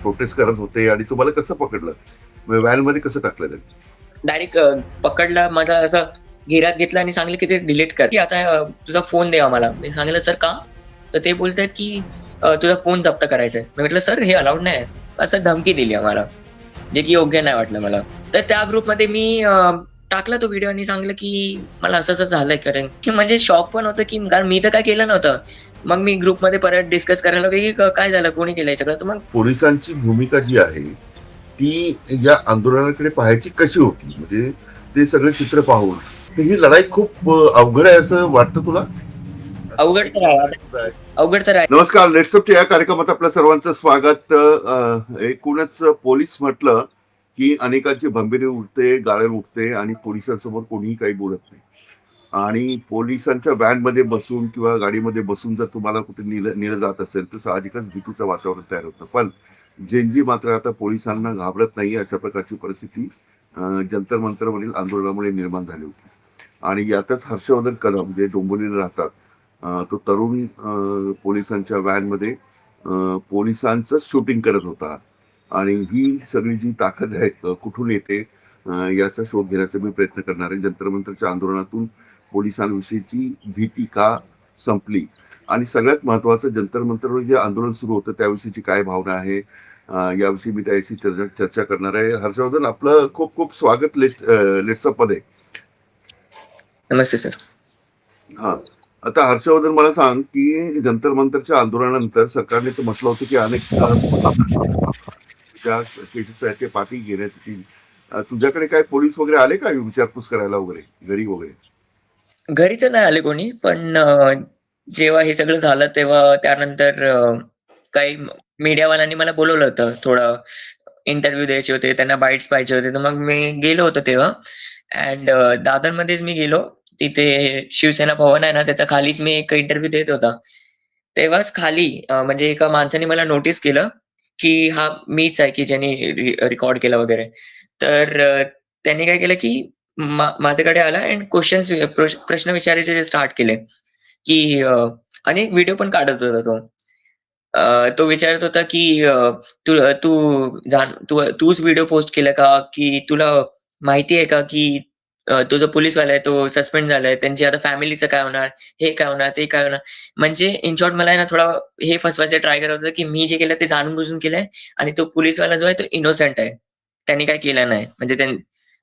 Prostate करत होते आणि तुम्हाला कसं पकडलं? व्हॅन मध्ये कसं टाकलं त्यांनी? डायरेक्ट पकडला मला असं घेरात घेतलं आणि सांगितलं की ते डिलीट कर, की आता तुझा फोन दे आम्हाला. मी सांगितलं, "सर का?" तर ते बोलतायत की तुझा फोन जप्त करायचा आहे." मी म्हटलं, "सर हे अलाउड नाही आहे." असं धमकी दिली आम्हाला, जे की योग्य नाही वाटलं मला. तर त्या ग्रुपमध्ये मी टाकला तो व्हिडिओ आणि सांगितलं की मला असं-असं झालंय कारण की म्हणजे शॉक पण होतं की कारण मी तर काय केलं नव्हतं. मग मी ग्रुपमध्ये परत डिस्कस करायला लागलो की काय झालं? कोणी केलंय सगळं? तर मग पोलिसांची भूमिका जी आहे ती या आंदोलनाकडे पाहायची कशी होती? म्हणजे ते सगळे चित्र पाहून तर ही लढाई खूप अवघड आहे असं वाटतं तुला? असं अवघड तर ऐकण्यात आहे. आलेलं आहे. अवघड तर आहे. नमस्कार, लेट्सअपच्या या कार्यक्रमात आपल्या सर्वांचं स्वागत. एकूणच पोलीस म्हटलं की अनेकांची भंबीरी उडते, गाळे उठते आणि पोलिसांसमोर कोणीही काही बोलत नाही. आणि पोलिसांच्या व्हॅनमध्ये बसून किंवा गाडीमध्ये बसून जर तुम्हाला कुठे नेलं जात असेल तर साहजिकच भीतीचं वातावरण तयार होतं. पण जेनजी मात्र आता पोलिसांना घाबरत नाही अशा प्रकारची परिस्थिती जंतर मंतरवरील आंदोलनामुळे निर्माण झाली होती. आणि यातच हर्षवर्धन कदम जे डोंबिवलीला राहतात, तो तरुण पोलिसांच्या व्हॅनमध्ये पोलिसांचं शूटिंग करत होता. आणि ही सगळी जी ताकद आहे कुठून येते याचा शोध घेण्याचा मी प्रयत्न करणार आहे. जंतर मंतरच्या आंदोलनातून पोलिसांविषयीची भीती का संपली आणि सगळ्यात महत्वाचं जंतर मंतरवर जे आंदोलन सुरू होतं त्याविषयीची काय भावना आहे, याविषयी मी त्याशी चर्चा करणार आहे. हर्षवर्धन, आपलं खूप खूप स्वागत लेट्सअप मध्ये. नमस्ते सर. हा, आता हर्षवर्धन मला सांग की जंतर मंतरच्या आंदोलनानंतर सरकारने तर म्हटलं होतं की अनेक ज्या केसेस आहेत ते पाठी घेण्यात येतील. तुझ्याकडे काय पोलीस वगैरे आले का विचारपूस करायला वगैरे घरी वगैरे? घरी तर नाही आले कोणी, पण जेव्हा हे सगळं झालं तेव्हा त्यानंतर काही मीडियावाल्यांनी मला बोलावलं होतं. थोडं इंटरव्ह्यू द्यायचे होते, त्यांना बाईट्स पाहिजे होते. तर मग मी गेलो होतो तेव्हा अँड दादरमध्येच मी गेलो. तिथे शिवसेना भवन आहे ना, त्याच्या खालीच मी एक इंटरव्ह्यू देत होता. तेव्हाच खाली म्हणजे एका माणसाने मला नोटीस केलं, की हा मीच आहे, की ज्याने रेकॉर्ड केलं वगैरे. तर त्यांनी काय केलं, की माझ्याकडे आला एंड प्रश्न विचारायचे स्टार्ट केले, की आणि व्हिडिओ पण काढत होता तो. तो विचारत होता, की "तू तू तूच व्हिडिओ पोस्ट केला का? की तुला माहिती आहे का, की तो जो पोलिसवाला आहे तो सस्पेंड झालाय. त्यांची आता फॅमिलीचं काय होणार? हे काय होणार? ते काय होणार?" म्हणजे इन शॉर्ट मला आहे ना थोडा हे फसवायचा ट्राय करत होता, की मी जे केलं ते जाणून-बुजून केलंय आणि तो पोलिसवाला जो आहे तो इनोसेंट आहे. त्यांनी काही केलं नाही. म्हणजे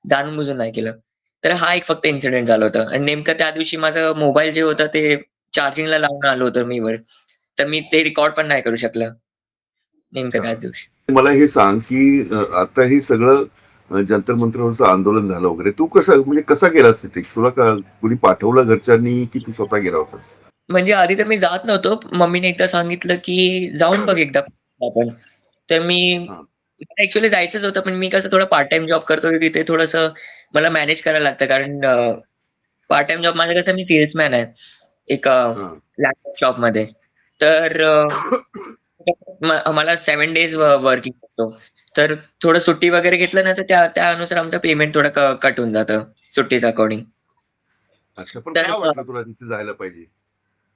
जाणून-बुजून नाही केलं. तर हा एक फक्त इन्सिडेंट झालं होतं आणि नेमकं त्या दिवशी माझं मोबाईल जे होतं ते चार्जिंगला लावून आलो होतो मी वर. तर मी ते रेकॉर्ड पण नाही करू शकलं, नेमकं अच्छा, त्याच दिवशी. मला हे सांग की आता हे सगळं जंतर मंतरवरचं आंदोलन झालं वगैरे, तू कसं म्हणजे कसा गेलास तिथे? तुला कुणी पाठवलं घरच्यांनी की तू स्वतः गेला होतास? म्हणजे आधी तर मी जात नव्हतो. मम्मीने एकदा सांगितलं, की "जाऊन बघ एकदा आपण." तर हा. मला ॲक्चुअली जायचंच होतं, पण मी कसं थोडं पार्ट टाईम जॉब करतो तिथे थोडंसं मला मॅनेज करायला लागतं. कारण पार्ट टाईम जॉब माझं कसं मी सेल्समॅन आहे, एक हा. लॅपटॉप शॉपमध्ये. तर आम्हाला 7 डेज वर्किंग असतो. तर थोडं सुट्टी वगैरे घेतलं ना, तर त्यानुसार आमचं पेमेंट थोडं कट होऊन जातं सुट्टीच्या अकॉर्डिंग. अच्छा, पण तर का वाटलं तुला तिथे जायला पाहिजे?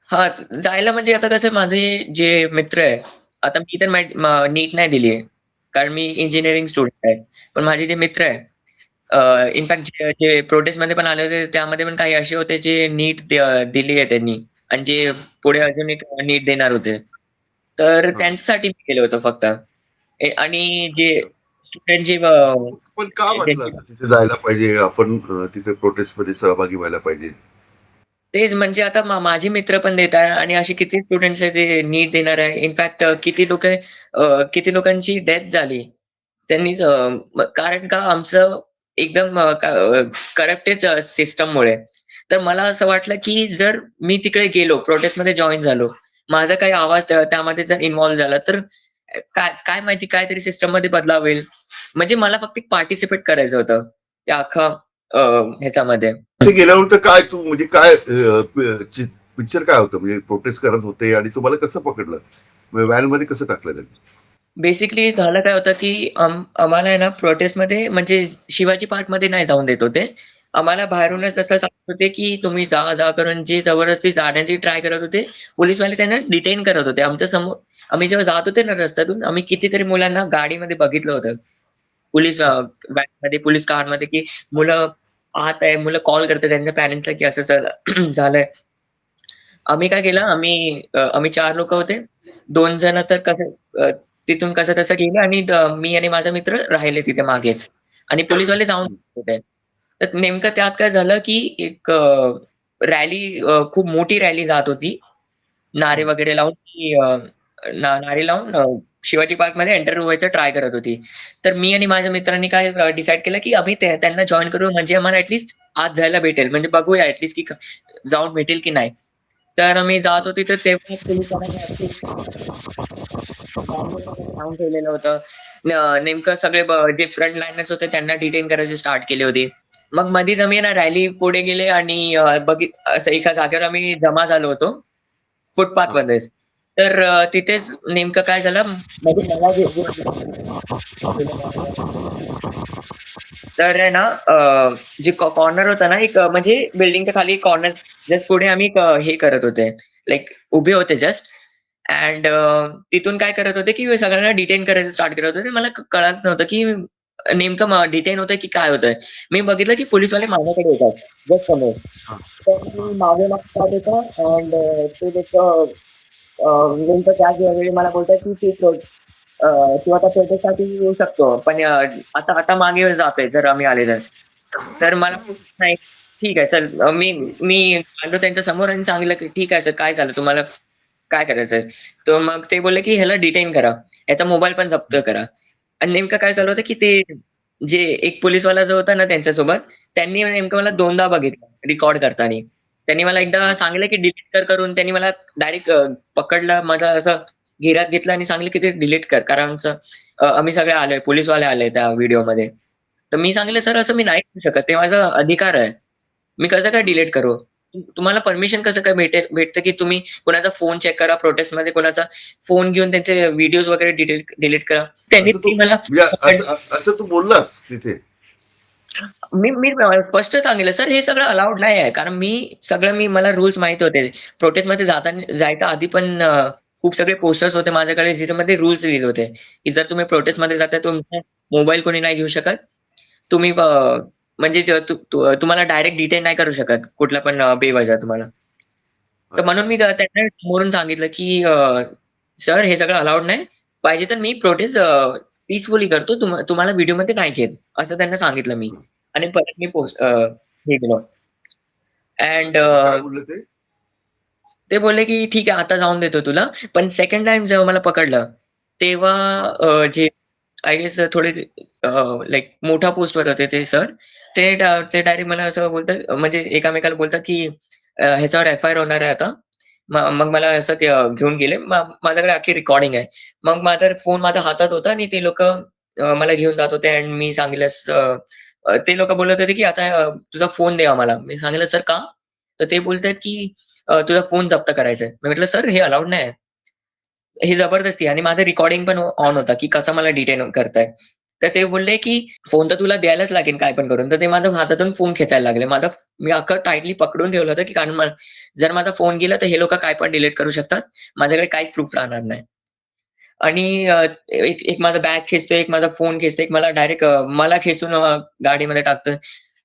हां, जायला म्हणजे आता कसं माझे जे मित्र आहे, आता मी तर नीट नाही दिली आहे. कारण मी इंजिनिअरिंग स्टुडंट आहे. पण माझे जे मित्र आहे इनफॅक्ट जे जे प्रोटेस्टमध्ये पण आले होते, त्यामध्ये पण काही असे होते जे नीट दिली आहे त्यांनी आणि जे पुढे अजून एक नीट देणार होते. तर हा. त्यांच्यासाठी मी केलं होतं फक्त. आणि जे अच्छा. स्टुडंट जे पण का वाटलं ज्यांची असं तिथे जायला पाहिजे, आपण तिथे प्रोटेस्ट मध्ये सहभागी व्हायला पाहिजे? तेच म्हणजे आता माझे मित्र पण देत आहे आणि असे किती स्टुडंट्स आहेत जे नीट देणार आहे. इनफॅक्ट किती लोकांची डेथ झाली. त्यांनीच कारण का आमचं एकदम करप्टेड सिस्टममुळे. तर मला असं वाटलं, की जर मी तिकडे गेलो, प्रोटेस्टमध्ये जॉइन झालो, माझा काही आवाज त्यामध्ये जर इन्व्हॉल्व झाला, तर काय काय माहिती काहीतरी सिस्टममध्ये बदलाव होईल. म्हणजे मला फक्त पार्टिसिपेट करायचं होतं, त्या अख्खा अ, ह्याच्यामध्ये. तिथे गेल्यानंतर काय तू म्हणजे काय पिक्चर काय होतं? म्हणजे प्रोटेस्ट करत होते आणि तुम्हाला कसं पकडलं? व्हॅन मध्ये कसं टाकलं त्यांनी? बेसिकली झालं काय होतं, की आम्हाला आहे ना प्रोटेस्टमध्ये म्हणजे शिवाजी पार्कमध्ये नाही जाऊन देत होते. आम्हाला हा. बाहेरूनच असं सांगत होते, की तुम्ही जा, जा करून जे जबरदस्ती जाण्याची ट्राय करत होते. पोलिसवाले त्यांना डिटेन करत होते. आम्ही जेव्हा जात होते ना रस्त्यातून, आम्ही कितीतरी मुलांना गाडीमध्ये बघितलं होतं. पोलीस हा. व्हॅनमध्ये, पोलीस कारमध्ये, की मुलं आत आहे, मुलं कॉल करतात त्यांच्या पॅरेंट्सला, की असं झालंय. आम्ही काय केलं, आम्ही 4 लोकं होते. 2 जण तर तिथून कसं तसं गेले आणि मी आणि माझा मित्र राहिले तिथे मागेच आणि पोलिसवाले जाऊन हम्म. होते. तर नेमकं त्यात काय झालं, की एक रॅली, खूप मोठी रॅली जात होती. नारे हम्म. वगैरे लावून ती नारे लावून शिवाजी पार्कमध्ये एंटर व्हायचं ट्राय करत होती. तर मी आणि माझ्या मित्रांनी काय डिसाईड केलं, की आम्ही त्यांना जॉइन करू म्हणजे आम्हाला आत जायला भेटेल. म्हणजे बघूया की जाऊन भेटेल की नाही. तर आम्ही जात होतो तर तेव्हा पोलिसांनी लावून ठेवलेलं होतं. नेमकं सगळे जे फ्रंट लाईनर्स होते त्यांना डिटेन करायचे स्टार्ट केले होते. मग मधीच आम्ही ना रॅली पुढे गेले आणि असं एका जागेवर आम्ही जमा झालो होतो. हा. फुटपाथमध्येच. तर तिथेच नेमकं काय झालं, मध्ये मला तर आहे ना, जे कॉर्नर होता ना, एक म्हणजे बिल्डिंगच्या खाली कॉर्नर जस्ट पुढे आम्ही हे करत होते, लाइक उभे होते जस्ट अँड तिथून काय करत होते, की सगळ्यांना डिटेन करायचं स्टार्ट करत होते. मला कळत नव्हतं, की नेमकं डिटेन होतंय की काय होतंय? मी बघितलं, की पोलिसवाले माझ्याकडे येतात, जस्ट समोर. हा. तर हा. मी मागे-मागे जात होतो अँड ते लोकं नेमकं त्याच वेळी मला बोलतायत, की तू आता प्रोटेस्टसाठी येऊ शकतो. पण आता मागे जातोय जर आम्ही आले तर. तर मला नाही, ठीक आहे चल. मी मी आलो त्यांच्या समोर आणि सांगितलं, की "ठीक आहे सर, काय झालं? तुम्हाला काय करायचंय?" तर मग ते बोलले, की "ह्याला डिटेन करा. याचा मोबाईल पण जप्त करा." आणि नेमकं काय झालं होतं, की ते जे एक पोलिसवाला जो होता ना त्यांच्यासोबत, त्यांनी नेमकं मला 2दा बघितलं रेकॉर्ड करतांनी. त्यांनी मला एकदा हा. सांगितलं, की डिलीट कर करून त्यांनी मला डायरेक्ट पकडलं. माझं असं घेऱ्यात घेतलं आणि सांगितलं, की ते डिलीट कर. कारण आम्ही सगळे आलोय, पोलिसवाले आले त्या व्हिडिओमध्ये. तर मी सांगितलं, "सर असं मी नाही करू शकत. ते माझा अधिकार आहे. मी कसं काय डिलीट करू? तुम्हाला परमिशन कसं काय भेटतं, की तुम्ही कोणाचा फोन चेक करा, प्रोटेस्टमध्ये कोणाचा फोन घेऊन त्यांचे व्हिडिओज वगैरे डिलीट करा." त्यांनी असं तू ती मला म्हणजे पकडली. असं तू बोललास तिथे? मी स्पष्ट सांगितलं, "सर हे सगळं अलाउड नाही आहे." कारण मला रूल्स माहिती होते. प्रोटेस्टमध्ये जायच्या आधी पण खूप सगळे पोस्टर्स होते माझ्याकडे ज्याच्यामध्ये रूल्स लिहिले होते, की जर तुम्ही प्रोटेस्टमध्ये जाताय तुमचा मोबाईल कोणी नाही घेऊ शकत. तुम्ही म्हणजे ज तु तु तुम्हाला डायरेक्ट डिटेन नाही करू शकत कुठला पण बेवजह तुम्हाला. तर म्हणून अच्छा. मी त्यांना समोरून सांगितलं, की "सर हे सगळं अलाउड नाही. पाहिजे तर मी प्रोटेस्ट पीसफुली करतो. तुम्हाला व्हिडिओमध्ये नाही घेत." असं त्यांना सांगितलं मी. हं. आणि परत मी हे केलं अँड अच्छा, मग काय बोलले ते? ते बोलले, की "ठीक आहे, आता जाऊन देतो तुला." पण सेकंड टाईम जेव्हा मला पकडलं, तेव्हा हा. जे आय गेस थोडे लाइक मोठ्या पोस्टवर होते ते सर. ते डायरेक्ट मला असं बोलतात, म्हणजे एकमेकाला बोलतात, की ह्याच्यावर एफ-आय-आर होणार आहे आता. मग मला असं ते घेऊन गेले. माझ्याकडे अख्खी रेकॉर्डिंग आहे. मग माझा फोन माझ्या हातात होता आणि ते लोकं मला घेऊन जात होते आणि मी सांगितलं ते लोकं बोलत होते, की "आता तुझा फोन दे आम्हाला." मी सांगितलं, "सर का?" तर ते बोलतायत, की तुझा फोन जप्त करायचा आहे." मी म्हटलं, "सर हे अलाउड नाही आहे. ही जबरदस्ती आहे." आणि माझं रेकॉर्डिंग पण ऑन होता, की कसं मला डिटेन करताय. तर ते बोलले, की "फोन तर तुला द्यायलाच लागेल काय पण करून." तर ते माझ्या हातातून फोन खेचायला लागले. मी अख्खं टाईटली पकडून ठेवलं होतं, की कारण जर माझा फोन गेला तर हे लोकं काय पण डिलीट करू शकतात. माझ्याकडे काहीच प्रूफ राहणार नाही. आणि एक एक माझा बॅग खेचतोय, एक माझा फोन खेचतोय, एक मला डायरेक्ट मला खेचून गाडीमध्ये टाकतोय.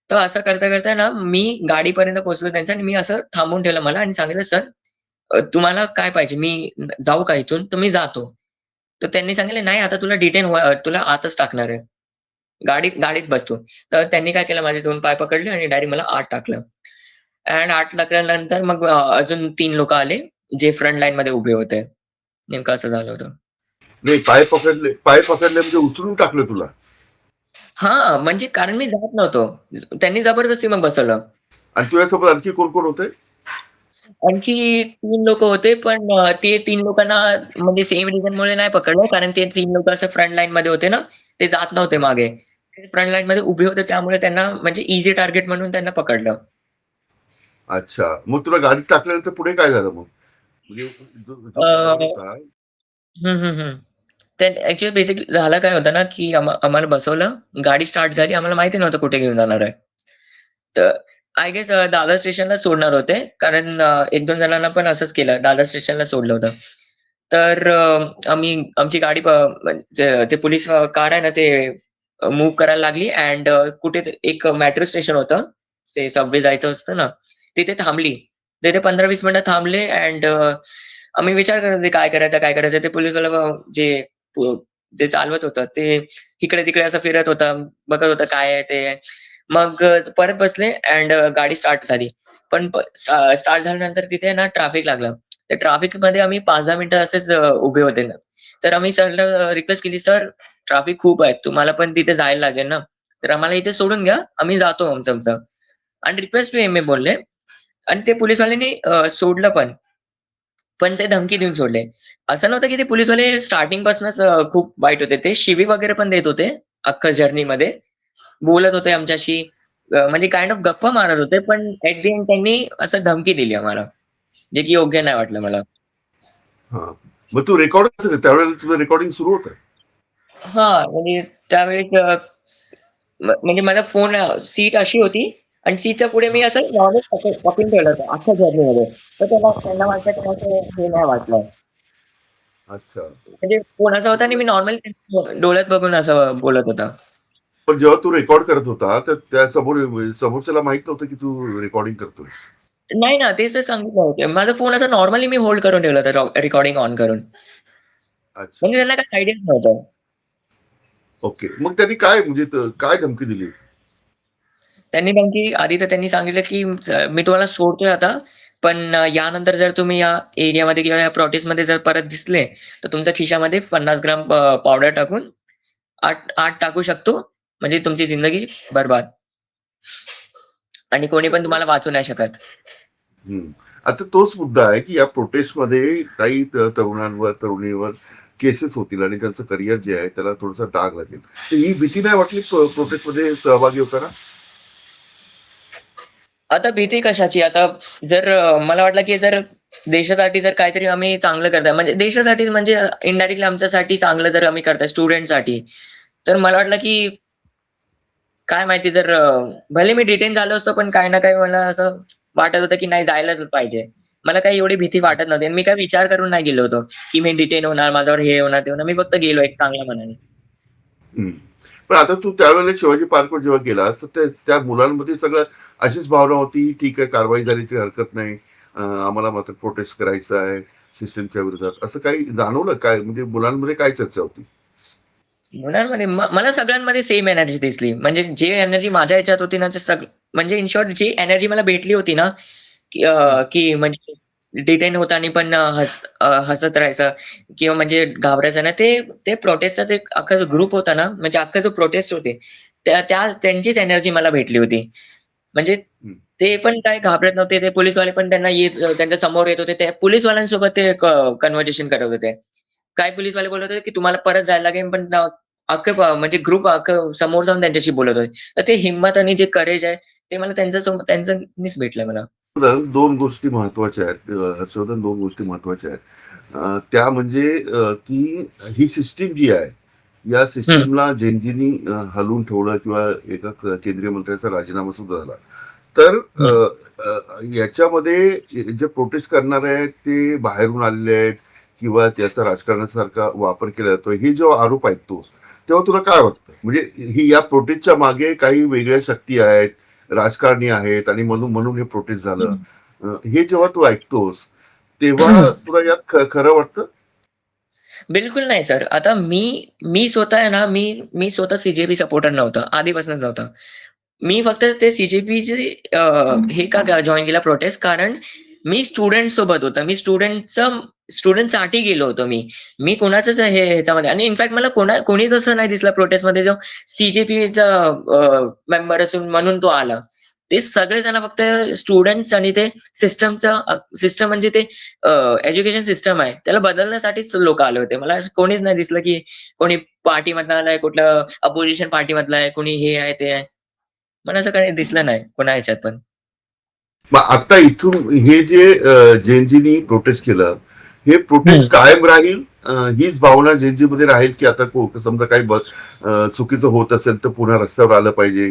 तर असं करता-करता ना मी गाडीपर्यंत पोहोचलो त्यांच्या आणि मी असं थांबवून ठेवलं मला आणि सांगितलं, "सर तुम्हाला काय पाहिजे? मी जाऊ का इथून?" तर मी जातो. तर त्यांनी सांगितलं, "नाही आता तुला आतच टाकणार आहे. गाडीत बस तर त्यांनी काय केलं, माझे 2 पाय पकडले आणि डायरेक्ट मला आत टाकलं. आणि आत टाकल्यानंतर मग अजून 3 लोकं आले, जे फ्रंट लाईनमध्ये उभे होते. नेमकं असं झालं होतं. नाही, पाय पकडले म्हणजे उचलून टाकलं तुला? हां, म्हणजे कारण मी जात नव्हतो. त्यांनी जबरदस्ती मग बसवलं. आणि तुझ्यासोबत आणखी कोण कोण होते? आणखी 3 लोकं होते, पण ते 3 लोकांना म्हणजे सेम रिझनमुळे नाही पकडलं. कारण ते 3 लोकं असं फ्रंट लाईनमध्ये होते ना, ते जात नव्हते मागे. ते फ्रंट लाईनमध्ये उभे होते त्यामुळे त्यांना म्हणजे ईझी टार्गेट म्हणून त्यांना पकडलं. अच्छा, मग तुला गाडीत टाकल्यानंतर पुढे काय झालं मग? म्हणजे जो जो ड्रायव्हर अ, होता. हं, हं, हं. तर ॲक्चुअली बेसिकली झालं काय होतं ना, की आम्हाला बसवलं, गाडी स्टार्ट झाली. आम्हाला माहिती नव्हतं कुठे घेऊन जाणार आहे. तर आय गेस दादर स्टेशनला सोडणार होते. कारण 1-2 जणांना पण असंच केलं. दादर स्टेशनला सोडलं होतं. तर आमची गाडी म्हणजे ते पोलीस कार आहे ना ते मूव्ह करायला लागली अँड कुठे एक मेट्रो स्टेशन होतं. ते सबवे जायचं असतं ना, तिथे थांबली. तिथे 15-20 मिनिटं थांबले अँड आम्ही विचार करत होते काय करायचं, काय करायचं? ते पोलिसवाला जे प जे चालवत होतं ते इकडे-तिकडे असं फिरत होता, बघत होता काय आहे ते. मग परत बसले अँड गाडी स्टार्ट झाली. पण स्टार्ट झाल्यानंतर तिथे ना ट्रॅफिक लागलं. त्या ट्रॅफिकमध्ये आम्ही 5-10 मिनिटं असेच उभे होते ना. तर आम्ही सरला रिक्वेस्ट केली, "सर, ट्रॅफिक खूप आहे. तुम्हाला पण तिथे जायला लागेल ना, तर आम्हाला इथे सोडून द्या. आम्ही जातो आमचं-आमचं." आणि रिक्वेस्ट टू एम-ए बोलले आणि ते पोलिसवाल्यांनी सोडलं पण. पण ते धमकी देऊन सोडले. असं नव्हतं की ते पोलिसवाले स्टार्टिंगपासूनच खूप वाईट होते. ते शिवी वगैरे पण देत होते अख्खं जर्नीमध्ये. बोलत होते आमच्याशी म्हणजे काइंड ऑफ गप्पा मारत होते. पण ॲट द एंड त्यांनी असं धमकी दिली आम्हाला, जे की योग्य नाही वाटलं मला. हां. मग तू रेकॉर्ड कसं करतो? त्यावेळेला तुझं रेकॉर्डिंग सुरू होतं? हां, म्हणजे त्यावेळेस म्हणजे माझा फोन सीट अशी होती आणि सीटच्या पुढे मी हां, असं नॉर्मल पकडून ठेवलं होतं अख्ख्या जर्नीमध्ये. तर त्यांना हां. त्यांना वाटलं की असं हे नाही वाटलं. अच्छा. म्हणजे फोन असा होता आणि मी नॉर्मली डोळ्यात बघून असं बोलत होता. पण जेव्हा तू रेकॉर्ड करत होता, तर त्या समोरच्याला माहीत नव्हतं की तू रेकॉर्डिंग करतोयस? नाही ना, तेच तर सांगितलं होतं. माझा फोन असा नॉर्मली मी होल्ड करून ठेवला होता रेकॉर्डिंग ऑन करून. अच्छा. म्हणजे त्यांना काही आयडियाच नव्हतं. ओके. मग त्यांनी काय म्हणजे काय धमकी दिली? त्यांनी धमकी आधी तर त्यांनी सांगितलं, की "मी तुम्हाला सोडतोय आता, पण यानंतर जर तुम्ही या एरियामध्ये किंवा या प्लॉटेसमध्ये जर परत दिसले, तर तुमच्या खिशामध्ये 50 ग्राम पावडर टाकून आत टाकू शकतो. म्हणजे तुमची जिंदगी बरबाद आणि कोणी आता पण तुम्हाला तोच वाचवू नाही शकत." हं. आता तोच मुद्दा आहे, की या प्रोटेस्टमध्ये काही तरुणांवर, तरुणींवर केसेस होतील आणि त्यांचं करिअर जे आहे त्याला थोडासा डाग लागेल. तर ही भीती नाही वाटली प्रोटेस्टमध्ये सहभागी होताना? आता भीती कशाची? आता जर मला वाटलं, की जर देशासाठी जर काहीतरी आम्ही चांगलं करताय, म्हणजे देशासाठी म्हणजे इनडायरेक्टली आमच्यासाठी चांगलं जर आम्ही करताय स्टुडंटसाठी, तर मला वाटलं, की काय माहिती जर भले मी डिटेन झालो असतो, पण काही ना काही मला असं वाटत होतं, की नाही जायलाच पाहिजे. मला काही एवढी भीती वाटत नव्हती आणि मी काही विचार करून नाही गेलो होतो, की मी डिटेन होणार, माझ्यावर हे होणार, ते होणार. मी फक्त गेलो एक चांगल्या मनाने. हं. पण आता तू त्यावेळेला शिवाजी पार्कवर जेव्हा गेलास, तर त्या मुलांमध्ये सगळं अशीच भावना होती, ठीक आहे कारवाई झाली तरी हरकत नाही. आम्हाला मात्र प्रोटेस्ट करायचा आहे सिस्टमच्या विरोधात. असं काही जाणवलं काय? म्हणजे मुलांमध्ये काय चर्चा होती? मुलांमध्ये मला सगळ्यांमध्ये सेम एनर्जी दिसली. म्हणजे जे एनर्जी माझ्या ह्याच्यात होती ना, ते म्हणजे इन शॉर्ट जी एनर्जी मला भेटली होती ना, हं, की म्हणजे डिटेन होताना पण हसत राहायचं किंवा म्हणजे घाबरायचं नाही. ते ते प्रोटेस्टचा ते अख्खा जो ग्रुप होता ना, म्हणजे अख्खा जो प्रोटेस्ट होते, त्यांचीच एनर्जी मला भेटली होती. म्हणजे हं. ते पण काही घाबरत नव्हते. ते पोलिसवाले पण त्यांच्या समोर येत होते. त्या पोलिसवाल्यांसोबत ते कन्व्हर्सेशन करत होते. काही पोलिसवाले बोलत होते, की तुम्हाला परत जायला लागेल, पण अख्खं म्हणजे ग्रुप अख्खं समोर जाऊन त्यांच्याशी बोलत होते. तर ते हिंमत आणि जे करेज आहे, ते मला त्यांच्यानीच भेटलंय मला. हर्षवर्धन 2 गोष्टी महत्त्वाच्या आहेत. हर्षवर्धन 2 गोष्टी महत्त्वाच्या आहेत. त्या म्हणजे की ही सिस्टम जी आहे, या हं, सिस्टमला जेनजीनी हलवून ठेवलं किंवा एका केंद्रीय मंत्र्याचा राजीनामा सुद्धा झाला. तर हं. याच्यामध्ये जे प्रोटेस्ट करणारे आहेत ते बाहेरून आलेले आहेत किंवा त्याचा राजकारणासारखा वापर केला जातो. हे जेव्हा आरोप ऐकतोस, तेव्हा तुला काय वाटतं? म्हणजे ही या प्रोटेस्टच्या मागे काही वेगळ्या शक्ती आहेत, राजकारणी आहेत आणि म्हणून म्हणून हे प्रोटेस्ट झालं. हे जेव्हा तू ऐकतोस, तेव्हा तुला यात खरं वाटतं? बिलकुल नाही सर. आता मी स्वतः आहे ना, मी स्वतः सी सपोर्टर नव्हतो. आधीपासूनच नव्हतं. मी फक्त ते सी-जे-पीचे हे का जॉइन केला प्रोटेस्ट कारण मी स्टुडंट सोबत होतो. मी स्टुडंटसाठी गेलो होतो मी. मी कोणाचंच ह्याच्यामध्ये आणि इनफॅक्ट मला कोणीच असं नाही दिसला प्रोटेस्टमध्ये जो सी-जे-पीचा मेंबर असून म्हणून तो आला. ते सगळेजण फक्त स्टुडंट्स आणि ते सिस्टम म्हणजे ते एज्युकेशन सिस्टम आहे. त्याला बदलण्यासाठीच लोकं आले होते. मला असं कोणीच नाही दिसलं, की कोणी पार्टीमधनं आलाय, कुठलं अपोझिशन पार्टीमधला आहे, कोणी हे आहे, ते आहे. मला असं काही दिसलं नाही कोणा ह्याच्यात पण. मग आता इथून हे जे जेनजीनी प्रोटेस्ट केलं, हे हं. प्रोटेस्ट कायम राहील? हीच भावना जेनजीमध्ये राहील की आता समजा काही चुकीचं होत असेल तर पुन्हा रस्त्यावर आलं पाहिजे.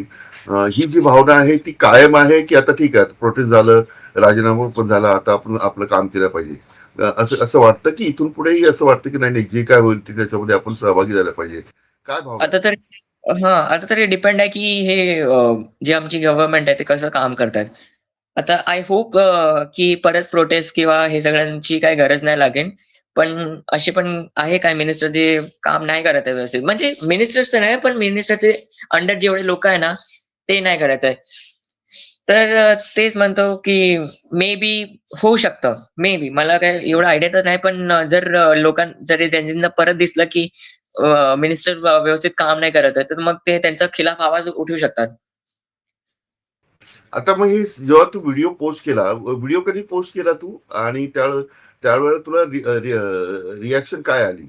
ही जी भावना आहे ती कायम आहे की आता ठीक आहे प्रोटेस्ट झालं, राजीनामा पण झाला, आता आपण आपलं काम केलं पाहिजे. असं असं वाटतं की इथून पुढेही असं वाटतं की नाही नाही जे काय होईल ते त्याच्यामध्ये आपण सहभागी झालं पाहिजे? काय भावना आता तर आता तर डिपेंड आहे की हे जे आमची गव्हर्नमेंट आहे ते कसं काम करतायत. आता आय होप की परत प्रोटेस्ट किंवा हे सगळ्यांची काही गरज नाही लागेल. पण असे पण आहे काही मिनिस्टर जे काम नाही करत आहे व्यवस्थित. म्हणजे मिनिस्टर्स तर नाही, पण मिनिस्टरचे अंडर जेवढे लोकं आहे ना, ते नाही करत आहे. तर तेच म्हणतो की मे बी होऊ शकतं. मे बी मला काही एवढा आयडिया तर नाही. पण जर जर त्यांना परत दिसलं की मिनिस्टर व्यवस्थित काम नाही करत आहे, तर मग ते त्यांच्या खिलाफ आवाज उठवू शकतात. आता मग हे जेव्हा तू व्हिडिओ पोस्ट केला, व्हिडिओ कधी पोस्ट केला तू? आणि त्यावेळेला तुला रिएक्शन काय आली?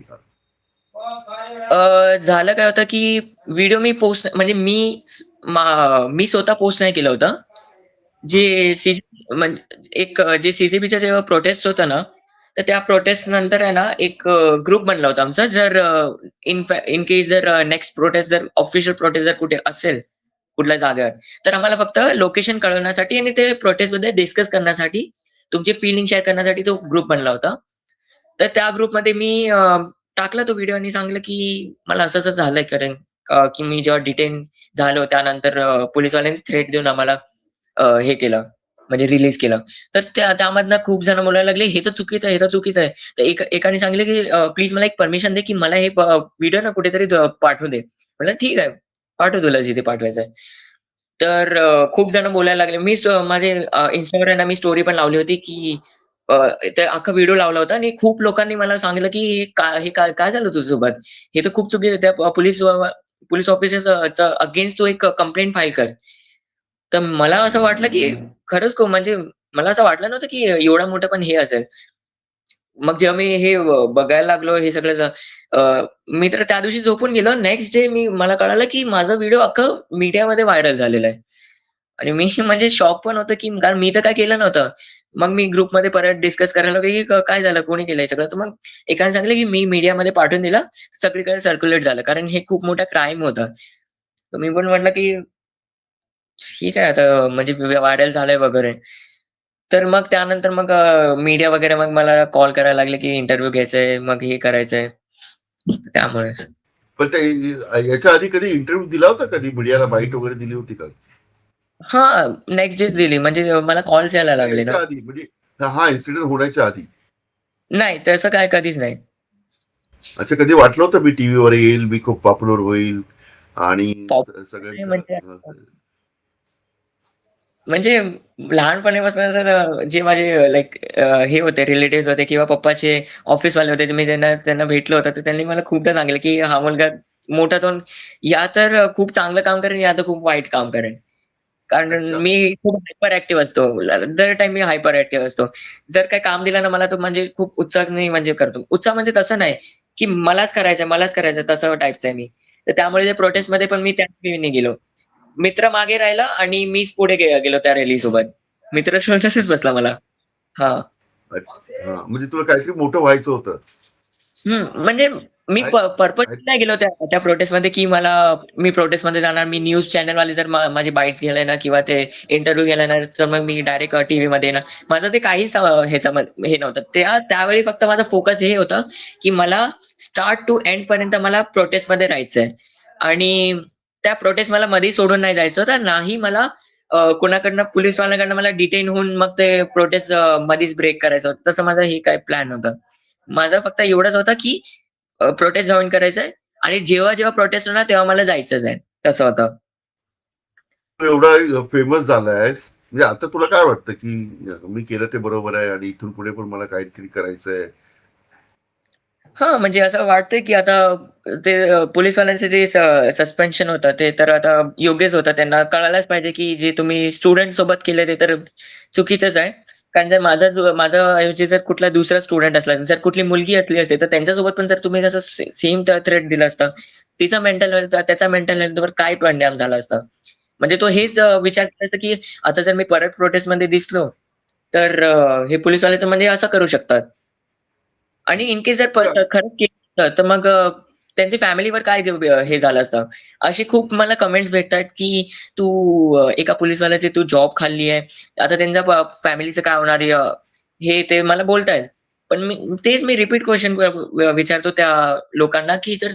झालं काय होतं, की व्हिडिओ मी पोस्ट म्हणजे मी स्वतः पोस्ट नाही केलं होतं. जे म्हणजे जे सी-सी-बीचा जेव्हा प्रोटेस्ट होता ना, तर त्या प्रोटेस्ट नंतर आहे ना, एक ग्रुप बनला होता आमचा. जर इन केस जर नेक्स्ट प्रोटेस्ट जर ऑफिशियल प्रोटेस्ट जर कुठे असेल, कुठल्या जागेवर, तर आम्हाला फक्त लोकेशन कळवण्यासाठी आणि ते प्रोटेस्टबद्दल डिस्कस करण्यासाठी, तुमची फीलिंग शेअर करण्यासाठी तो ग्रुप बनला होता. तर त्या ग्रुपमध्ये मी टाकला तो व्हिडिओ आणि सांगितलं, की मला असं-असं झालंय कारण की मी जेव्हा डिटेन झालो त्यानंतर पोलिसवाल्यांनी थ्रेट देऊन आम्हाला हे केलं, म्हणजे रिलीज केलं. तर त्यामधनं खूप जण बोलायला लागले, "हे तर चुकीचं आहे, हे तर चुकीचं आहे." तर एकाने सांगितलं, की "प्लीज मला एक परमिशन दे, की मला हे व्हिडिओ ना कुठेतरी पाठवू दे." म्हटलं, "ठीक आहे, पाठव तुला जिथे पाठवायचं आहे." तर खूप जण बोलायला लागले. माझे Instaवर आहे ना, मी स्टोरी पण लावली होती, की अ, ते अख्खा व्हिडिओ लावला होता आणि खूप लोकांनी मला सांगितलं, की हे काय काय झालं तुझ्यासोबत? हे तर खूप चुकीचं आहे. त्या पोलिस ऑफिसरच्या अगेन्स्ट तू एक कंप्लेंट फाईल कर. तर मला असं वाटलं, की खरंच म्हणजे मला असं वाटलं नव्हतं, की एवढं मोठं पण हे असेल. मग जेव्हा मी हे बघायला लागलो हे सगळं मी तर त्या दिवशी झोपून गेलो. नेक्स्ट डे मला कळालं, की माझा व्हिडिओ अख्खं मीडियामध्ये व्हायरल झालेला आहे. आणि मी म्हणजे शॉक पण होतो, की कारण मी तर काही केलं नव्हतं. मग मी ग्रुपमध्ये परत डिस्कस करायला लागलो, की काय झालं? कोणी केलं हे सगळं? तर मग एकाने सांगितलं, की मी मीडियामध्ये पाठवून दिलं. सगळीकडे सर्क्युलेट झालं. कारण हे खूप मोठा क्राईम होता. तर मी पण म्हटलं, की ठीक आहे आता म्हणजे व्हायरल झालंय वगैरे. तर मग त्यानंतर मग मीडिया वगैरे मग मला कॉल करायला लागले, की इंटरव्ह्यू घ्यायचंय, मग हे करायचंय. त्यामुळेच. पण ते याच्या आधी कधी इंटरव्ह्यू दिला होता? कधी मीडियाला बाईट वगैरे दिली होती का? हां, नेक्स्ट डेच दिली. म्हणजे मला कॉल्स यायला नाही, लागले ना. याच्या आधी म्हणजे हा इन्सिडेंट होण्याच्या आधी. नाही, तसं काय कधीच नाही. अच्छा, कधी वाटलं होतं मी टीव्हीवर येईल, मी खूप पॉप्युलर होईल आणि पॉप्युलर सगळ्यांचं म्हणजे म्हणजे लहानपणीपासून असं जे माझे हे होते रिलेटिव्हज होते किंवा पप्पाचे ऑफिसवाले होते. मी त्यांना त्यांना भेटलो होतो, तर त्यांनी मला खूपदा सांगितलं, की हा मुलगा मोठा होऊन या तर खूप चांगलं काम करेल, या तर खूप वाईट काम करेल. कारण अच्छा. मी खूप हायपर ॲक्टिव्ह असतो. दर टाईम मी हायपर ॲक्टिव्ह असतो. जर काही काम दिलं ना मला तर म्हणजे खूप उत्साहाने म्हणजे करतो. उत्साह म्हणजे तसं नाही, की मलाच करायचंय तसं टाईपचा आहे मी. तर त्यामुळे ते प्रोटेस्टमध्ये पण मी त्याच वेने गेलो. मित्र मागे राहिला आणि मीच पुढे गेलो त्या रॅलीसोबत. मित्र सोबतच बसला मला. हां. अच्छा. हां, म्हणजे तुला काहीतरी मोठं व्हायचं होतं. म्हणजे मी आहे आहे पर्पजली नाही गेलो त्या त्या प्रोटेस्टमध्ये, की मी प्रोटेस्टमध्ये जाणार. मी न्यूज चॅनलवाले जर माझी बाईट्स घ्यायला येणार किंवा ते इंटरव्ह्यू घ्यायला येणार, तर मग मी डायरेक्ट टीव्हीमध्ये येणार. माझं ते काहीच ह्याच्यामध्ये हे नव्हतं. त्यावेळी फक्त माझा फोकस हे होतं, की मला स्टार्ट टू एंडपर्यंत मला प्रोटेस्टमध्ये राहायचंय आणि त्या प्रोटेस्ट मला मधी सोडून नाही जायचं होतं. नाही मला कोणाकडनं पोलिसवाल्याकडनं मला डिटेन होऊन मग ते प्रोटेस्ट मधीच ब्रेक करायचं होतं. तसं माझं हे काय प्लॅन होतं. माझं फक्त एवढंच होतं, की प्रोटेस्ट जॉइन करायचंय आणि जेव्हा प्रोटेस्ट होणार तेव्हा मला जायचंच आहे. तसं होतं. तू एवढा फेमस झालायस, म्हणजे आता तुला काय वाटतं, की मी केलं ते बरोबर आहे आणि इथून पुढे पण मला काहीतरी करायचंय? हां, म्हणजे असं वाटतंय, की आता ते पोलिसवाल्यांचं जे सस्पेन्शन होतं ते तर आता योग्यच होतं. त्यांना कळायलाच पाहिजे, की जे तुम्ही स्टुडंट सोबत केलं ते तर चुकीचंच आहे. कारण जर माझ्या ऐवजी जर कुठला दुसरा स्टुडंट असला, जर कुठली मुलगी असली असती, तर त्यांच्यासोबत पण जर तुम्ही जसं सेम थ्रेट दिला असता, तिचा मेंटल हेल्थ त्याचा मेंटल हेल्थवर काय परिणाम झाला असता. म्हणजे तो हेच विचार करायचा, की आता जर मी परत प्रोटेस्टमध्ये दिसलो, तर हे पोलिसवाले तर म्हणजे असं करू शकतात. आणि इन केस जर तुला खरंच केलं असतं, तर मग त्यांच्या फॅमिलीवर काय हे झालं असतं. असे खूप मला कमेंट्स भेटतात, की "तू एका पोलिसवाल्याची तू जॉब खाल्ली आहे. आता त्यांच्या फॅमिलीचं काय होणार आहे?" हे ते मला बोलतायत. पण तेच मी रिपीट क्वेशन विचारतो त्या लोकांना, की जर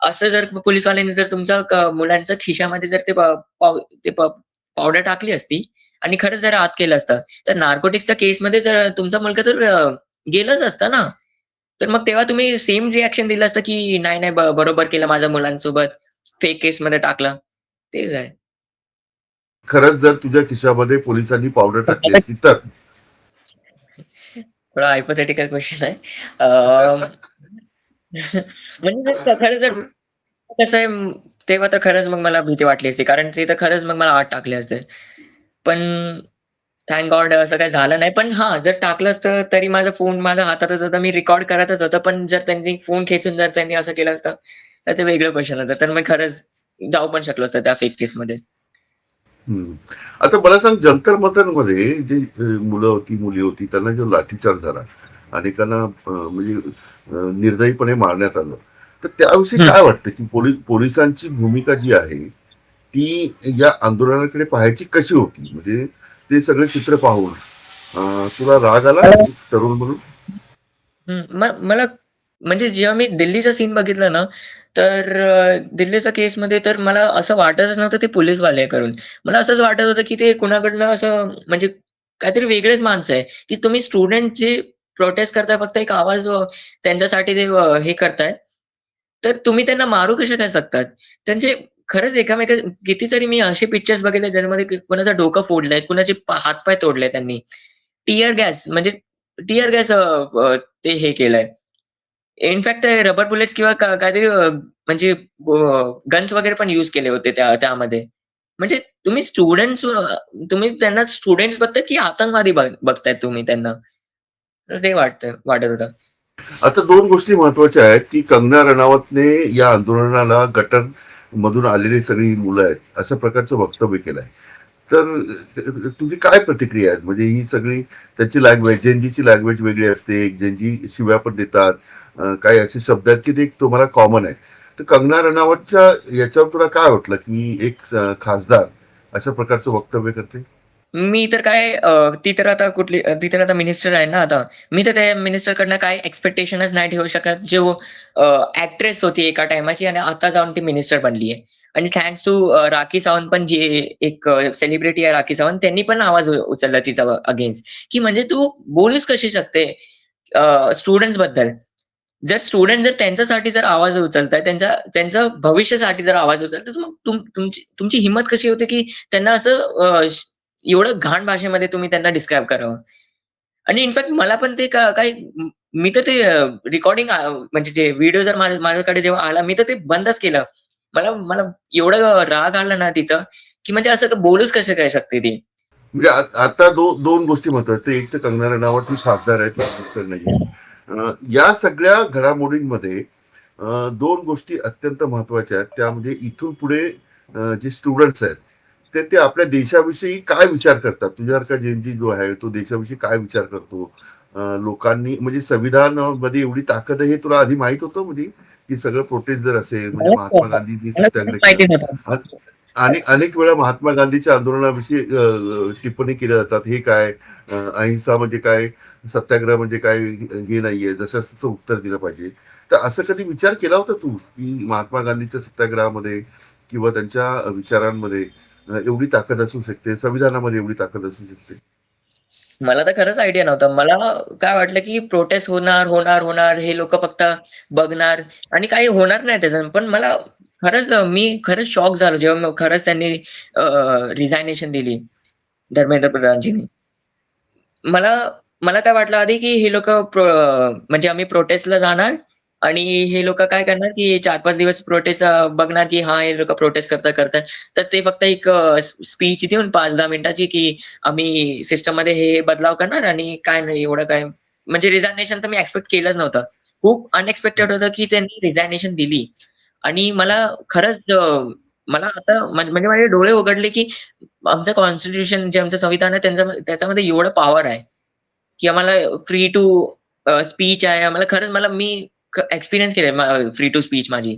असं जर पोलिसवाल्यांनी जर तुमच्या मुलांच्या खिशामध्ये जर ते पावडर टाकली असती आणि खरंच जर आत केलं असतं, तर नार्कोटिक्सच्या केसमध्ये जर तुमचा मुलगा तर गेलाच असता ना. तर मग तेव्हा तुम्ही सेम रिएक्शन दिलं असतं, की नाही, नाही बरोबर केलं माझ्या मुलांसोबत, फेक केसमध्ये टाकलं. तेच आहे. खरंच जर तुझ्या खिशामध्ये पोलिसांनी पावडर टाकली असती तर? थोडा हायपोथेटिकल क्वेशन आहे. अ, म्हणजे जर खरं जर कसं आहे तेव्हा तर खरंच मग मला भीती वाटली असती. कारण ते तर खरंच मग मला आत टाकले असते. पण थँक गॉड असं काही झालं नाही. पण हां, जर टाकलं असतं तरी माझा फोन माझ्या हातातच होता. मी रेकॉर्ड करतच होतो. पण जर त्यांनी फोन खेचून जर त्यांनी असं केलं असतं, तर ते वेगळं क्वेशन होतं. तर मी खरंच जाऊ पण शकलो असतो त्या फेक केसमध्ये. हं. आता मला सांग जंतर मंतरमध्ये जे मुलं होती, मुली होती त्यांना जो लाठीचार्ज झाला, अनेकांना म्हणजे निर्दयीपणे मारण्यात आलं. तर त्याविषयी हं. काय वाटतं, की पोलिसांची भूमिका जी आहे, ती या आंदोलनाकडे पाहायची कशी होती? म्हणजे ते सगळे चित्र पाहून तुला राग आला मला एक तरुण म्हणून? मला म्हणजे जेव्हा मी दिल्लीचा सीन बघितला ना, तर दिल्लीच्या केसमध्ये तर मला असं वाटतच नव्हतं ते पोलिसवाले आहे करून. मला असंच वाटत होतं, की ते कुणाकडनं असं म्हणजे काहीतरी वेगळेच माणसं आहे, की तुम्ही स्टुडंट जे प्रोटेस्ट करताय फक्त एक आवाज त्यांच्यासाठी ते हे करताय. तर तुम्ही त्यांना मारू कसे काय शकतात? त्यांचे खरंच कितीतरी मी असे पिक्चर्स बघितले ज्याच्यामध्ये कुणाचं डोकं फोडलंय, कुणाचे हात-पाय तोडले त्यांनी. टियर गॅस म्हणजे टियर गॅस ते हे केलंय. इनफॅक्ट ते रबर बुलेट्स किंवा काहीतरी म्हणजे गन्स वगैरे पण यूज केले होते त्यामध्ये. म्हणजे तुम्ही त्यांना स्टुडंट्स बघताय की आतंकवादी बघताय तुम्ही त्यांना. तर ते वाटत होतं. आता दोन गोष्टी महत्वाच्या आहेत, की कंगना रनावतने या आंदोलनाला गटर मधून आलेली सगळी मुलं आहेत, अशा प्रकारचं वक्तव्य केलंय. तर तुझी काय प्रतिक्रिया आहे? म्हणजे ही सगळी त्याची लँग्वेज, जेनजीची लँग्वेज वेगळी असते, जेनजी शिव्या पण देतात. काही असे शब्द आहेत, की ते तुम्हाला कॉमन आहे. तर कंगना रनावतच्या याच्यावर तुला काय वाटलं, की एक खासदार अशा प्रकारचं वक्तव्य करते? मी तर काय ती तर आता मिनिस्टर आहे ना आता. मी तर त्या मिनिस्टरकडनं काही एक्स्पेक्टेशनच नाही ठेवू शकत. जो एक्ट्रेस होती एका टाईमाची आणि आता जाऊन ती मिनिस्टर बनली आहे. आणि थँक्स टू राखी सावंत पण जी एक सेलिब्रिटी आहे राखी सावंत त्यांनी पण आवाज उचलला तिचा अगेन्स्ट, की म्हणजे तू बोलूच कशी शकते स्टुडंट्सबद्दल. जर त्यांच्यासाठी जर आवाज उचलताय, त्यांच्या भविष्यासाठी जर आवाज उचलताय, तर मग तुमची हिंमत कशी होते, की त्यांना असं एवढं घाण भाषेमध्ये तुम्ही त्यांना डिस्क्राईब करावं. आणि इनफॅक्ट मला पण ते काही मी तर ते रेकॉर्डिंग म्हणजे ते व्हिडिओ जर माझ्याकडे जेव्हा आला, मी तर ते बंदच केलं. मला मला एवढं राग आला ना तिचा, की म्हणजे असं बोलूच कसं काय शकते ती. म्हणजे आता दोन गोष्टी महत्वाच्या. एक तर कंगना रनावत ही खासदार आहे, ती मिनिस्टर नाहीये. या सगळ्या घडामोडींमध्ये दोन गोष्टी अत्यंत महत्वाच्या आहेत. त्यामध्ये इथून पुढे जे स्टुडंट्स आहेत, ते आपल्या देशाविषयी काय विचार करतात? तुझ्यासारखा जेनजी जो आहे, तो देशाविषयी काय विचार करतो? लोकांनी म्हणजे संविधानामध्ये एवढी ताकद आहे हे तुला आधी माहित होतं म्हणजे? की सगळं प्रोटेस्ट जर असेल म्हणजे महात्मा गांधींनी मला खरंच सत्याग्रह केला. माहिती नव्हतं. आणि अनेक वेळा महात्मा गांधीच्या आंदोलनाविषयी टिप्पणी केल्या जातात. हे काय अहिंसा म्हणजे काय, सत्याग्रह म्हणजे काय, हे नाहीये, जसं तसं उत्तर दिलं पाहिजे. तर असं कधी विचार केला होता तू, की महात्मा गांधीच्या सत्याग्रहामध्ये किंवा त्यांच्या विचारांमध्ये एवढी ताकद असू शकते, संविधानामध्ये एवढी ताकद असू शकते? मला तर खरंच आयडिया नव्हता. मला काय वाटलं, की प्रोटेस्ट होणार. हे लोकं फक्त बघणार आणि काही होणार नाही त्याच्यानं. पण मी खरंच शॉक झालो जेव्हा मग खरंच त्यांनी रिझायनेशन दिली धर्मेंद्र प्रधानजींनी. मला मला काय वाटलं आधी, की हे लोकं म्हणजे आम्ही प्रोटेस्टला जाणार आणि हे लोकं काय करणार, की 4-5 दिवस प्रोटेस्ट बघणार, की हां, हे लोकं प्रोटेस्ट करतायत. तर ते फक्त एक स्पीच देऊन 5-10 मिनिटाची, की आम्ही सिस्टममध्ये हे बदलाव करणार आणि काय नाही एवढं काय म्हणजे रिझायनेशन तर मी एक्स्पेक्ट केलंच नव्हतं. खूप अनएक्सपेक्टेड होतं, की त्यांनी रिझायनेशन दिली आणि खरंच मला आता म्हणजे माझे डोळे उघडले, की आमचं कॉन्स्टिट्यूशन जे आमचं संविधान आहे त्याच्यामध्ये एवढं पॉवर आहे, की आम्हाला फ्री टू स्पीच आहे. आम्हाला खरंच मी एक्सपिरियन्स केलंय फ्री टू स्पीच माझी.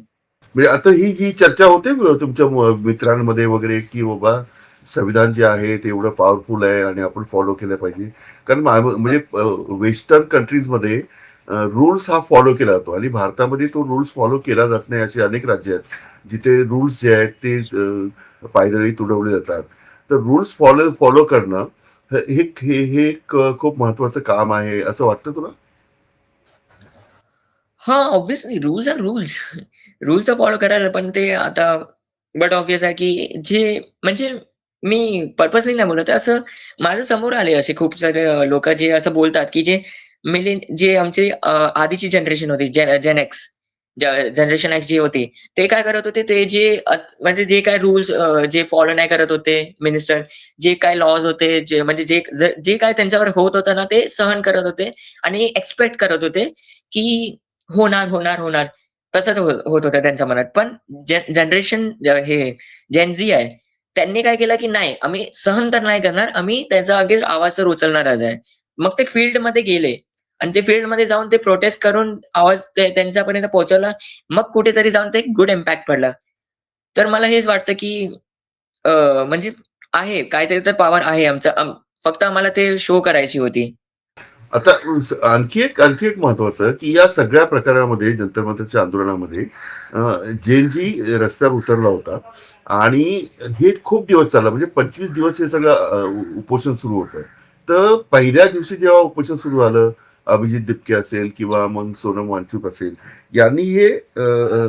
म्हणजे आता ही जी चर्चा होते तुमच्या मित्रांमध्ये वगैरे, की बाबा संविधान जे आहे ते एवढं पॉवरफुल आहे आणि आपण फॉलो केलं पाहिजे. कारण म्हणजे वेस्टर्न कंट्रीजमध्ये रूल्स हा फॉलो केला जातो आणि भारतामध्ये तो रूल्स फॉलो केला जात नाही. असे अनेक राज्य आहेत जिथे रूल्स जे आहेत ते पायदळी तुडवले जातात. तर रूल्स फॉलो फॉलो करणं हे हे हे एक खूप महत्वाचं काम आहे असं वाटतं तुला? हां, obviously rules are rules. Rules तर फॉलो करायला पण ते आता बट ऑब्व्हियस आहे, की जे म्हणजे मी पर्पजली नाही बोलत आहे. असं माझ्या समोर आले असे खूप सारे लोकं जे असं बोलतात, की जे आमचे आधीची जनरेशन होती जेन एक्स, जनरेशन एक्स जी होती, ते काय करत होते, ते जे म्हणजे जे काही रूल्स जे फॉलो नाही करत होते मिनिस्टर, जे काही लॉज होते, जे काही त्यांच्यावर होत होतं ना, ते सहन करत होते आणि एक्स्पेक्ट करत होते, की होणार, होणार, होणार. तसंच होत होतं त्यांच्या मनात. पण जनरेशन हे जेन झी आहे. त्यांनी काय केलं, की नाही आम्ही सहन तर नाही करणार, आम्ही त्याचा अगेन्स्ट आवाज तर उचलणारच आहे. मग ते फील्डमध्ये गेले आणि ते फील्डमध्ये जाऊन ते प्रोटेस्ट करून आवाज त्यांच्यापर्यंत पोहोचवला. मग कुठेतरी जाऊन ते गुड इम्पॅक्ट पडला. तर मला हेच वाटतं, की अ, म्हणजे आहे काहीतरी तर पॉवर आहे फक्त आम्हाला ते शो करायची होती. आता आणखी एक महत्वाचं की या सगळ्या प्रकारामध्ये जंतर मंतरच्या आंदोलनामध्ये जेन जी रस्त्यावर उतरला होता आणि हे खूप दिवस चाललं म्हणजे 25 दिवस हे सगळं उपोषण सुरू होतं. तर पहिल्या दिवशी जेव्हा उपोषण सुरू झालं, अभिजित दिपके असेल किंवा मग सोनम वांगचुक असेल यांनी हे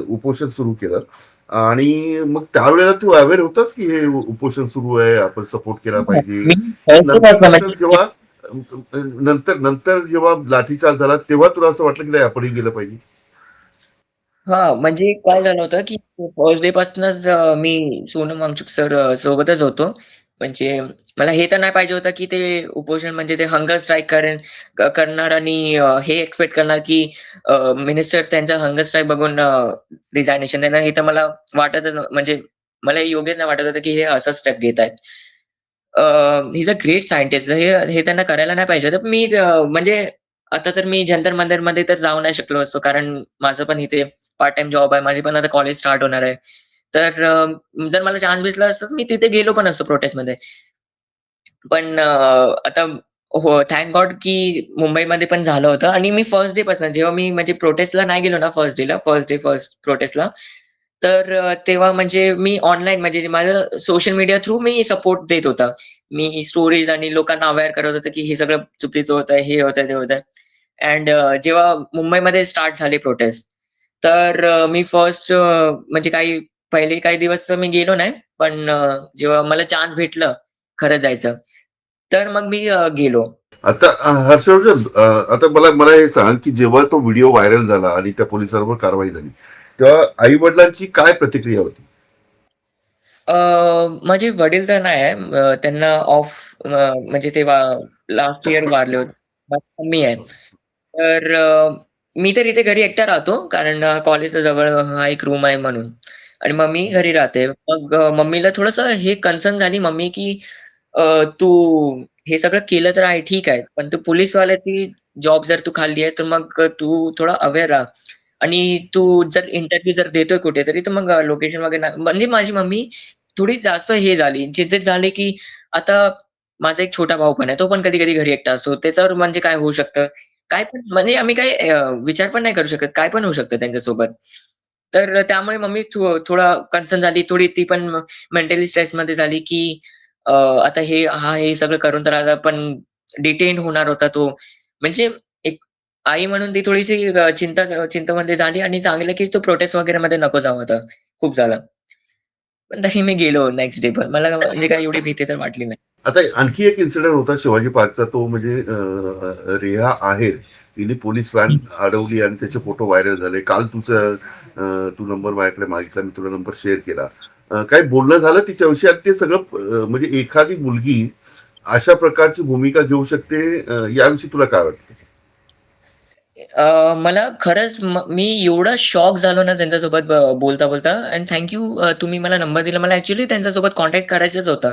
उपोषण सुरू केलं आणि मग त्यावेळेला तू अवेअर होतास की हे उपोषण सुरू आहे, आपण सपोर्ट केला पाहिजे. मी नंतर फर्स्ट नंतर म्हणजे जेव्हा नंतर नंतर जेव्हा लाठीचार्ज झाला तेव्हा तुला असं वाटलं की नाही आपणही गेलं पाहिजे? हां, म्हणजे काय झालं होतं, की फर्स्ट डे पासूनच मी सोनम वांगचुक सर सोबतच होतो. म्हणजे मला हे तर नाही पाहिजे होतं, की ते उपोषण म्हणजे ते हंगर स्ट्राईक करणार आणि हे एक्स्पेक्ट करणार, की मिनिस्टर त्यांचा हंगर स्ट्राईक बघून रिझायनेशन देणार. हे तर मला वाटतच म्हणजे मला हे योग्यच नाही वाटत होतं, की हे असं स्टेप घेत आहेत. He is a great scientist. हे हे त्यांना करायला नाही पाहिजे होतं. म्हणजे आता तर मी जंतर मंतरमध्ये तर जाऊ नाही शकलो असतो. कारण माझं पण इथे पार्ट टाईम जॉब आहे. माझी पण आता कॉलेज स्टार्ट होणार आहे. तर जर मला चान्स भेटला असता, तर मी तिथे गेलो पण असतो प्रोटेस्टमध्ये. पण आता हो, थँक गॉड की मुंबईमध्ये पण झालं होतं आणि मी फर्स्ट डे पासून जेव्हा मी म्हणजे प्रोटेस्टला नाही गेलो ना फर्स्ट प्रोटेस्टला, तर तेव्हा म्हणजे मी ऑनलाईन म्हणजे माझं सोशल मीडिया थ्रू मी सपोर्ट देत होता. मी स्टोरीज आणि लोकांना अवेअर करत होतो, की हे सगळं चुकीचं होतंय, हे होतंय, ते होतंय. अँड जेव्हा मुंबईमध्ये स्टार्ट झाले प्रोटेस्ट, तर मी म्हणजे पहिले काही दिवस तर मी गेलो नाही. पण जेव्हा मला चान्स भेटलं खरं जायचं, तर मग मी गेलो. आता हर्षवर्धन, आता मला मला हे सांग की जेव्हा तो व्हिडिओ व्हायरल झाला आणि त्या पोलिसांवर कारवाई झाली तेव्हा आई वडिलांची काय प्रतिक्रिया होती? अ, माझे वडील तर नाही आहे. त्यांना म्हणजे ते लास्ट इयर वारले होते. माझी मम्मी आहे. तर मी तर इथे घरी एकटा राहतो कारण कॉलेजच्या जवळ हा एक रूम आहे म्हणून आणि मम्मी घरी राहते. मग मम्मीला थोडंसं हे कन्सर्न झाली मम्मी, की "तू हे सगळं केलं तर आहे ठीक आहे. पण तू पोलिसवाल्याची जॉब जर तू खाल्ली आहे, तर मग तू थोडा अवेअर राहा आणि तू जर इंटरव्ह्यू जर देतोय कुठेतरी, तर मग लोकेशन वगैरे म्हणजे माझी मम्मी थोडी जास्त हे झाली, चिंतित झाली, की आता माझा एक छोटा भाऊ पण आहे. तो पण कधी-कधी घरी एकटा असतो. त्याच्यावर म्हणजे काय होऊ शकतं? काय पण म्हणजे आम्ही काही विचार पण नाही करू शकत. काय पण होऊ शकतं त्यांच्यासोबत. तर त्यामुळे मम्मी थोडा कन्सर्न झाली. थोडी ती पण मेंटली स्ट्रेसमध्ये झाली, की आता हे सगळं करून तर आता पण डिटेन होणार होता तो. म्हणजे एक आई म्हणून ती थोडीशी चिंतामध्ये झाली आणि सांगितलं, की "तू प्रोटेस्ट वगैरेमध्ये नको जाऊ आता. खूप झालं." पण तरी मी गेलो नेक्स्ट डे पण. मला म्हणजे काही एवढी भीती तर वाटली नाही. आता आणखी एक इन्सिडेंट होता शिवाजी पार्कचा तो म्हणजे रेहा आहेर तिने पोलीस व्हॅन अडवली आणि त्याचे फोटो व्हायरल झाले. काल तू नंबर माझ्याकडे मागितला, मी तुला नंबर शेअर केला. काही बोलणं झालं तिच्याविषयी आणि ते सगळं म्हणजे एखादी मुलगी अशा प्रकारची भूमिका घेऊ शकते, याविषयी तुला काय वाटतं? मला खरंच मी एवढा शॉक झालो ना त्यांच्यासोबत बोलता-बोलता आणि तुम्ही मला नंबर दिला. मला ॲक्चुअली त्यांच्यासोबत कॉन्टॅक्ट करायचंच होतं.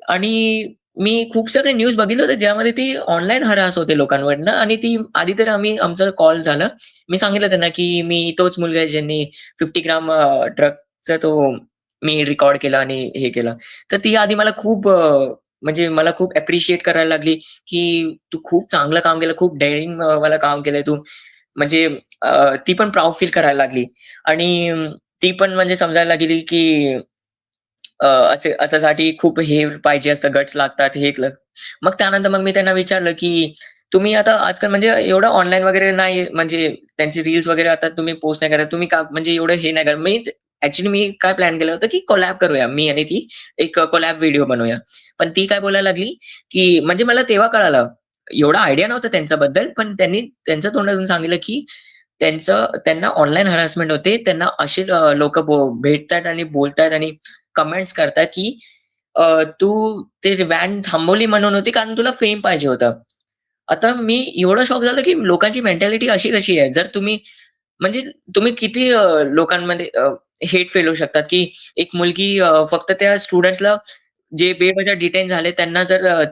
आणि मी खूप सारे न्यूज बघितले होते, ज्यामध्ये ती ऑनलाईन हरास होते लोकांवरनं आणि ती आधी तर आमचा कॉल झाला. मी सांगितलं त्यांना, की मी तोच मुलगा आहे ज्यांनी 50 ग्राम ड्रगचा तो मी रेकॉर्ड केलं आणि हे केलं. तर ती आधी मला खूप म्हणजे मला खूप अप्रिशिएट करायला लागली, की "तू खूप चांगलं काम केलं, खूप डेअरिंग वालं काम केलंय तू." म्हणजे ती पण प्राउड फील करायला लागली आणि ती पण म्हणजे समजायला लागली, की अशासाठी खूप हे पाहिजे असतं, गट्स लागतात, हे मग त्यानंतर मग मी त्यांना विचारलं, की तुम्ही आता आजकाल म्हणजे एवढं ऑनलाईन वगैरे नाही म्हणजे त्यांची रील्स वगैरे आता तुम्ही पोस्ट नाही करत. तुम्ही का म्हणजे एवढं हे नाही करत. मी काय प्लॅन केलं होतं, की कोलॅब करूया मी आणि ती. एक कोलॅब व्हिडिओ बनवूया. पण ती काय बोलायला लागली, की म्हणजे मला तेव्हा कळालं. एवढा आयडिया नव्हता त्यांच्याबद्दल, पण त्यांनी त्यांच्या तोंडातून सांगितलं, की त्यांना ऑनलाईन हॅरासमेंट होते. त्यांना असे भेटतायत आणि बोलतायत आणि कमेंट्स करतायत, की "तू ते व्हॅन थांबवली म्हणून होती कारण तुला फेम पाहिजे होतं." आता मी एवढं शॉक झालं, की लोकांची मेंटॅलिटी अशी कशी आहे? जर तुम्ही म्हणजे तुम्ही किती लोकांमध्ये हेट फैलवू शकतात, की एक मुलगी फक्त त्या स्टुडंट्सला जे बेवजह डिटेन झाले त्यांना जर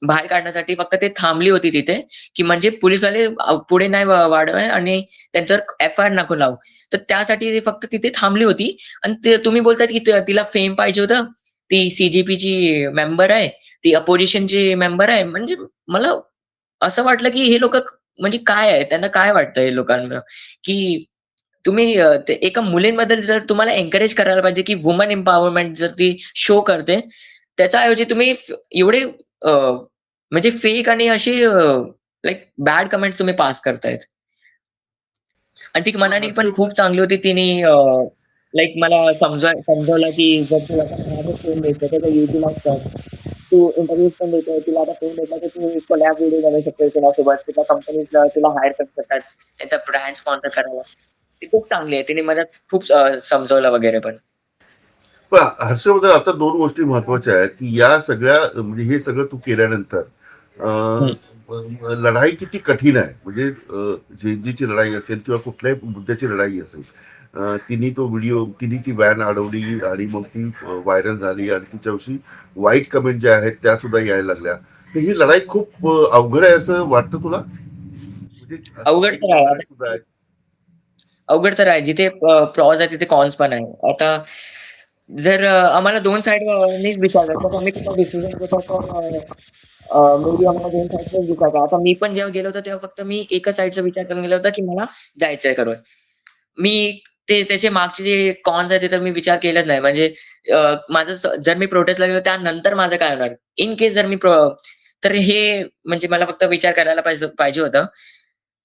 बाहेर काढण्यासाठी फक्त ते थांबली होती तिथे, की म्हणजे पोलिसवाले पुढे नाही वाढवाय आणि त्यांच्यावर एफ-आय-आर नको लावू. तर त्यासाठी ती फक्त तिथे थांबली होती आणि ते तुम्ही बोलताय, की तिला फेम पाहिजे होतं. ती सी मेंबर आहे. ती अपोझिशनची मेंबर आहे. म्हणजे मला असं वाटलं, की हे लोकं म्हणजे काय आहे? त्यांना काय वाटतं हे लोकांना, की तुम्ही ते एका मुलींबद्दल जर तुम्हाला एन्करेज करायला पाहिजे, की वुमन एम्पॉवरमेंट जर ती शो करते, त्याच्याऐवजी तुम्ही एवढे अ, म्हणजे फेक आणि अशी लाइक बॅड कमेंट्स तुम्ही पास करतायत. आणि ती मग मनाने पण खूप हर्षवर्धन चांगली होती. तिने लाइक मला समजावलं, की जर तुला आता फेम भेटतं तर युट्यूबला कर. तू इंटरव्ह्यूज पण देतोय. तुला आता फेम भेटला तर तू कोलॅब व्हिडिओ बनवू शकतोस कुणासोबत. तुझ्या कंपनीजला तुला हायर करू शकतात. त्यांचा ब्रँड स्पॉन्सर करायला. ती खूप चांगली आहे. तिने मला खूप समजावलं वगैरे पण. पण हर्षवर्धन, आता दोन गोष्टी महत्वाच्या आहेत, की या सगळ्या म्हणजे हे सगळं तू केल्यानंतर हं. लढाई किती कठीण आहे. म्हणजे जेनजीची लढाई असेल किंवा कुठल्याही मुद्द्याची लढाई असेल, तिने ती व्हॅन अडवली आणि मग ती व्हायरल झाली आणि तिच्याविषयी वाईट कमेंट ज्या आहेत त्या सुद्धा यायला लागल्या. तर ही लढाई खूप अवघड आहे असं वाटतं तुला? म्हणजे असं अवघड काही तर आहे. उदाहरण आता सुद्धा आहे? अवघड तर आहे. जिथे प्रॉस आहे तिथे कॉन्स पण आहे. आता जर आम्हाला 2 साइडनीच विचार करतात. तर आम्ही कुठला डिसिजन घेतो तर मे बी आम्हाला 2 साइडचाच विचार करा. आता मी पण जेव्हा गेलो होतो तेव्हा फक्त मी एकाच साइडचा विचार करून गेलो होतो, की मला जायचंय करून. मी त्याचे मागचे जे कॉन्स आहेत ते तर मी विचार केलाच नाही. म्हणजे जर मी प्रोटेस्टला गेलो त्यानंतर माझं काय होणार? इन केस जर मी तर हे म्हणजे मला फक्त विचार करायला पाहिजे पाहिजे होतं,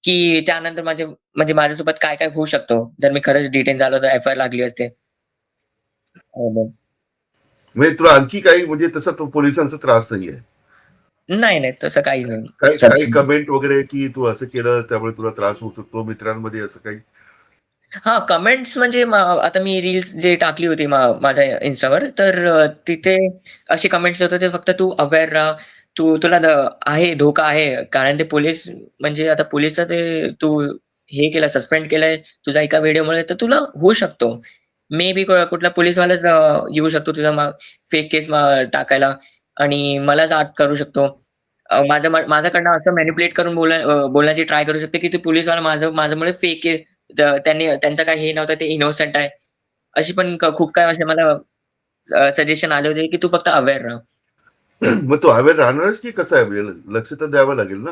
की त्यानंतर म्हणजे माझ्यासोबत काय-काय होऊ शकतो, जर मी खरंच डिटेन झालो तर एफ-आय-आर लागली असते. हो. म्हणजे तुला आणखी काही म्हणजे तसा तो पोलिसांचा त्रास नाहीये? नाही, नाही तसं काहीच नाही. काही काही सध्या. कमेंट वगैरे की तू असं केलं त्यामुळे तुला त्रास होऊ शकतो मित्रांमध्ये असं काही? हां, कमेंट्स म्हणजे आता मी रील्स जे टाकली होती माझ्या Instaवर तर तिथे असे कमेंट्स होते ते फक्त "तू अवेअर राहा. तुला आहे धोका आहे." कारण ते पोलीस म्हणजे आता पोलिसचं ते तू हे केलं सस्पेंड केलंय तुझ्या एका व्हिडिओमुळे तर तुला होऊ शकतो. मे बी कुठला पोलिसवालाच येऊ शकतो तुझा फेक केस टाकायला आणि मलाच अटक करू शकतो. माझ्याकडनं असं मॅनिप्युलेट करून बोलण्याची ट्राय करू शकते, की ते पोलिसवाला माझ्यामुळे फेक आहे. त्यांचं काही हे नव्हतं, ते इनोसंट आहे. अशी पण खूप काही असे मला सजेशन आले होते, की तू फक्त अवेअर राहा. मग तू हवेत राहणारच की कसं आहे? म्हणजे लक्ष तर द्यावं लागेल ना?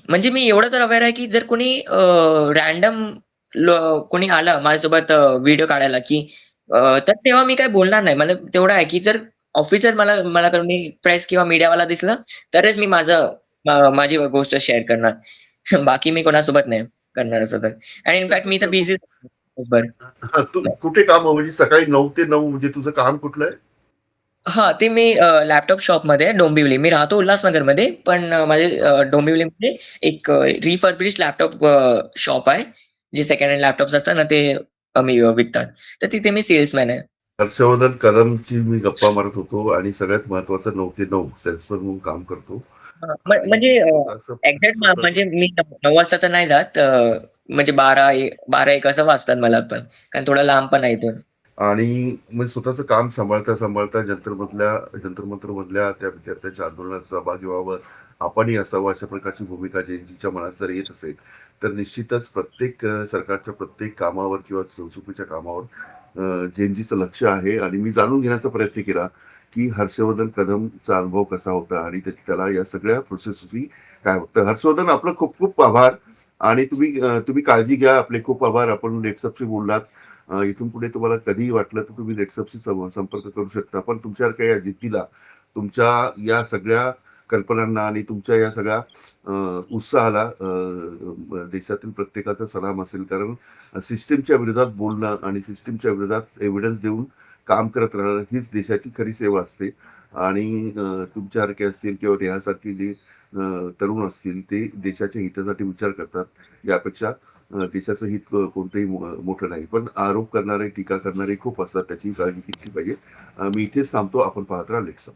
म्हणजे मी एवढं तर अवेअर आहे, की जर कोणी रँडम कोणी आलं माझ्यासोबत व्हिडिओ काढायला, की तर तेव्हा मी काही बोलणार नाही. मला तेवढं आहे, की जर ऑफिसर मला मला कोणी प्रेस किंवा मीडियावाला दिसला, तरच मी माझी गोष्ट शेअर करणार. बाकी मी कोणासोबत नाही करणार असं तर. आणि तर इनफॅक्ट तू मी तर तर बिझीच बरं. तू कुठे काम म्हणजे सकाळी 9 ते 9 म्हणजे तुझं काम कुठलं आहे? हां, ते मी लॅपटॉप शॉपमध्ये आहे डोंबिवली. मी राहतो उल्हासनगरमध्ये, पण माझे डोंबिवलीमध्ये एक रिफर्बिश्ड लॅपटॉप शॉप आहे. जे सेकंड हँड लॅपटॉप्स असतात ना, ते आम्ही विकतात. तर तिथे मी सेल्समॅन आहे. हर्षवर्धन कदमची मी गप्पा मारत होतो आणि सगळ्यात महत्वाचं 9 ते 9 सेल्समन म्हणून काम करतो हां, म्हणजे आणि स्वतःचं म्हणजे स्वतःचं मी 9 वाजता तर नाही जात. म्हणजे 12-1 असं वाजतात मला पण. कारण थोडं लांब पण आहे इथून. आणि म्हणजे स्वतःचं काम सांभाळता सांभाळता जंतर मंतर मधल्या त्या विद्यार्थ्यांच्या आंदोलनात सहभागी व्हावं, आपणही असावं अशा प्रकारची भूमिका जयंतीच्या मनात जर येत असेल तर निश्चितच प्रत्येक सरकारच्या प्रत्येक कामावर किंवा चुकीच्या कामावर जेनजीचं लक्ष आहे आणि मी जाणून घेण्याचा प्रयत्न केला की हर्षवर्धन कदमचा अनुभव कसा होता आणि त्याला या सगळ्या प्रोसेसची काय होतं. हर्षवर्धन, आपलं खूप खूप आभार. आणि तुम्ही काळजी घ्या. आपले खूप आभार. आपण नेटसपशी बोललात. इथून पुढे तुम्हाला कधीही वाटलं तर तुम्ही नेटसपशी संपर्क करू शकता. पण तुमच्यासारख्या या जिद्दीला, तुमच्या या सगळ्या कल्पनांना आणि तुमच्या या सगळ्या उत्साहाला देशातील प्रत्येकाचा सलाम असेल. कारण सिस्टीमच्या विरोधात बोलणं आणि सिस्टीमच्या विरोधात एव्हिडन्स देऊन काम करत राहणं हीच देशाची खरी सेवा असते. आणि तुमच्यासारखे असतील किंवा देहासारखी जे तरुण असतील ते देशाच्या हितासाठी विचार करतात. यापेक्षा देशाचं हित कोणतंही मोठं नाही. पण आरोप करणारे, टीका करणारे खूप असतात. त्याची काळजी घेतली पाहिजे. मी इथेच थांबतो. आपण पाहत राहा लेट्स.